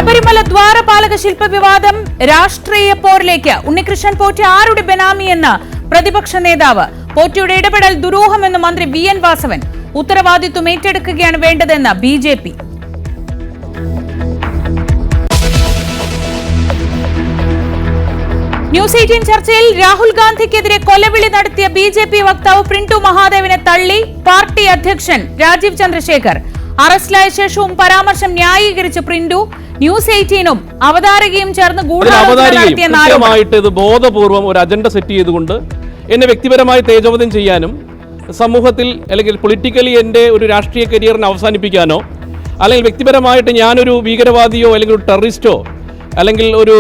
ശബരിമല ദ്വാരപാലക ശില്പ വിവാദം രാഷ്ട്രീയ പോരിലേക്ക്. ഉണ്ണികൃഷ്ണൻ പോറ്റി ആരുടെ ബെനാമിയെന്ന് പ്രതിപക്ഷ നേതാവ്. പോറ്റിയുടെ ഇടപെടൽ ദുരൂഹമെന്ന് മന്ത്രി വി എൻ വാസവൻ. ഉത്തരവാദിത്വം ഏറ്റെടുക്കുകയാണ് വേണ്ടതെന്ന് BJP. ന്യൂസ് 18 ചർച്ചയിൽ രാഹുൽ ഗാന്ധിക്കെതിരെ കൊലവിളി നടത്തിയ BJP വക്താവ് പ്രിന്റു മഹാദേവനെ തള്ളി പാർട്ടി അധ്യക്ഷൻ രാജീവ് ചന്ദ്രശേഖർ. അറസ്റ്റിലായ ശേഷവും പരാമർശം ന്യായീകരിച്ച പ്രിന്റു ന്യൂസ് 18ഉം അവതാരകയും ചേർന്ന് ഗൂഢാലോചനമായിട്ട് ഇത് ബോധപൂർവം ഒരു അജണ്ട സെറ്റ് ചെയ്തുകൊണ്ട് എന്നെ വ്യക്തിപരമായി തേജോവധം ചെയ്യാനും സമൂഹത്തിൽ അല്ലെങ്കിൽ പൊളിറ്റിക്കലി എൻ്റെ ഒരു രാഷ്ട്രീയ കരിയറിനെ അവസാനിപ്പിക്കാനോ അല്ലെങ്കിൽ വ്യക്തിപരമായിട്ട് ഞാനൊരു ഭീകരവാദിയോ അല്ലെങ്കിൽ ഒരു ടെററിസ്റ്റോ അല്ലെങ്കിൽ ഒരു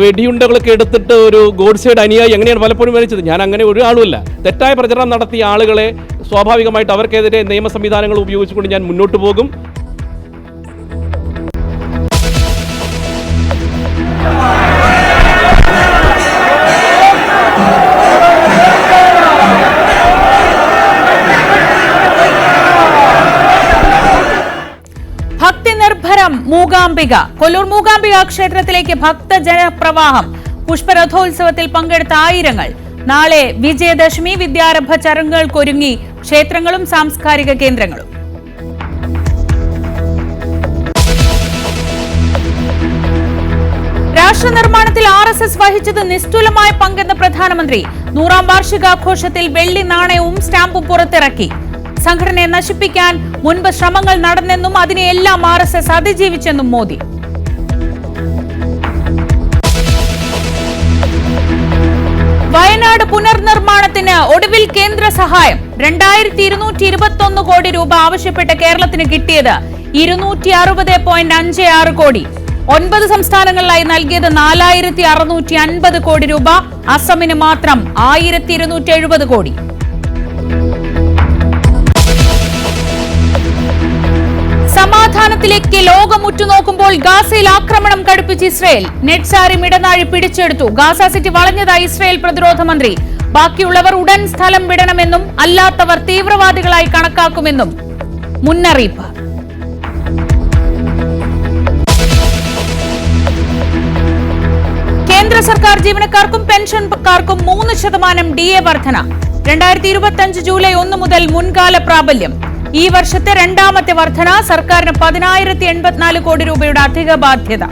വെടിയുണ്ടകളൊക്കെ എടുത്തിട്ട് ഒരു ഗോഡ്സേഡ് അനുയായി എങ്ങനെയാണ് പലപ്പോഴും വരച്ചത്. ഞാൻ അങ്ങനെ ഒരു ആളുമല്ല. തെറ്റായ പ്രചരണം നടത്തിയ ആളുകളെ സ്വാഭാവികമായിട്ട് അവർക്കെതിരെ നിയമ സംവിധാനങ്ങൾ ഉപയോഗിച്ചുകൊണ്ട് ഞാൻ മുന്നോട്ട് പോകും. ഭക്തിനിർഭരം മൂകാംബിക. കൊല്ലൂർ മൂകാംബിക ക്ഷേത്രത്തിലേക്ക് ഭക്തജനപ്രവാഹം. പുഷ്പരഥോത്സവത്തിൽ പങ്കെടുത്ത ആയിരങ്ങൾ. നാളെ വിജയദശമി. വിദ്യാരംഭ ചടങ്ങുകൾക്കൊരുങ്ങി ക്ഷേത്രങ്ങളും സാംസ്കാരിക കേന്ദ്രങ്ങളും. രാഷ്ട്ര നിർമ്മാണത്തിൽ RSS വഹിച്ചത് നിസ്തുലമായ പങ്കെന്ന പ്രധാനമന്ത്രി. 100ാം വാർഷികാഘോഷത്തിൽ വെള്ളി നാണയവും സ്റ്റാമ്പും പുറത്തിറക്കി. സംഘടനയെ നശിപ്പിക്കാൻ മുൻപ് ശ്രമങ്ങൾ നടന്നെന്നും അതിനെയെല്ലാം RSS അതിജീവിച്ചെന്നും മോദി. വയനാട് പുനർനിർമ്മാണത്തിന് ഒടുവിൽ കേന്ദ്ര സഹായം. 2221 കോടി രൂപ ആവശ്യപ്പെട്ട കേരളത്തിന് കിട്ടിയത് 260.56 കോടി. 9 സംസ്ഥാനങ്ങളിലായി നൽകിയത് 4650 കോടി രൂപ. അസമിന് മാത്രം 1270 കോടി. സമാധാനത്തിലേക്ക് ലോകം ഉറ്റുനോക്കുമ്പോൾ ഗാസയിൽ ആക്രമണം കടുപ്പിച്ച് ഇസ്രയേൽ. നെറ്റ്സാരിം ഇടനാഴി പിടിച്ചെടുത്തു. ഗാസ സിറ്റി വളഞ്ഞതായി ഇസ്രയേൽ പ്രതിരോധ മന്ത്രി. ബാക്കിയുള്ളവർ ഉടൻ സ്ഥലം വിടണമെന്നും അല്ലാത്തവർ തീവ്രവാദികളായി കണക്കാക്കുമെന്നും മുന്നറിയിപ്പ്. കേന്ദ്ര സർക്കാർ ജീവനക്കാർക്കും പെൻഷൻകാർക്കും 3% DA വർധന. 2025 ജൂലൈ 1 മുതൽ മുൻകാല പ്രാബല്യം. ഈ വർഷത്തെ രണ്ടാമത്തെ വർധന. സർക്കാരിന് 10,084 കോടി രൂപയുടെ അധിക ബാധ്യത.